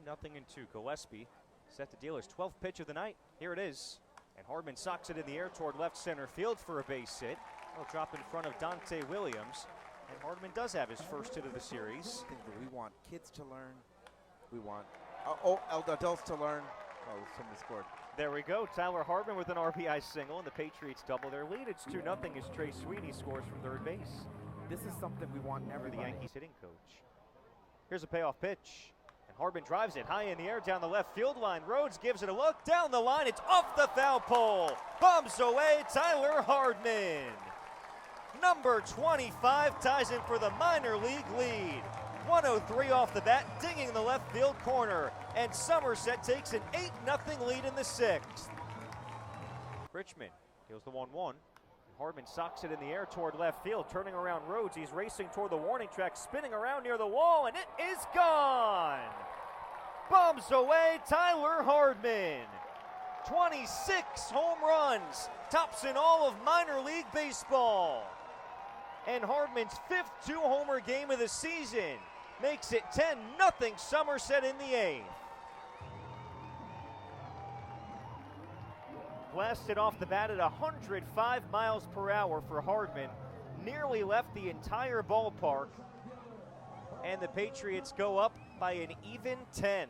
9-0 in 2. Gillespie set to deal his 12th pitch of the night. Here it is. And Hardman socks it in the air toward left center field for a base hit. It'll drop in front of Dante Williams. And Hardman does have his first hit of the series. I think that we want kids to learn. We want adults to learn. Oh, somebody scored. There we go. Tyler Hardman with an RBI single, and the Patriots double their lead. It's 2-0 as Trey Sweeney scores from third base. This is something we want everybody. The Yankees hitting coach. Here's a payoff pitch. And Hardman drives it high in the air down the left field line. Rhodes gives it a look. Down the line. It's off the foul pole. Bombs away. Tyler Hardman. Number 25 ties in for the minor league lead. 103 off the bat, dinging the left field corner. And Somerset takes an 8-0 lead in the sixth. Richmond deals the 1-1. Hardman socks it in the air toward left field, turning around Rhodes. He's racing toward the warning track, spinning around near the wall, and it is gone! Bombs away, Tyler Hardman. 26 home runs, tops in all of minor league baseball. And Hardman's 5th two-homer game of the season makes it 10-0 Somerset in the 8th. Blasted off the bat at 105 miles per hour for Hardman. Nearly left the entire ballpark. And the Patriots go up by an even 10.